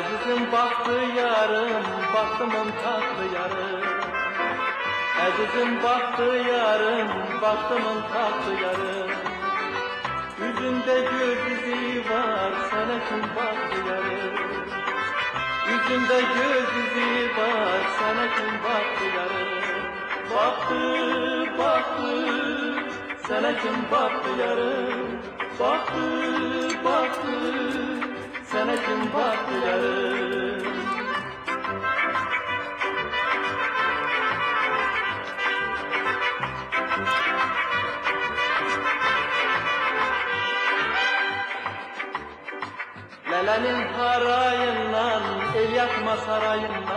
Azizim baktı yarım, baktımın tatlı yarım. Azizim baktı yarım, baktımın tatlı yarım. Yüzünde göz izi var, sana kim baktı yarım. Yüzünde göz izi var, sana kim baktı yarım. Baktı, baktı, sana kim baktı yarım. Baktı, baktı, sana kim baktı yarım. Lelenin harayından, el yakma sarayından.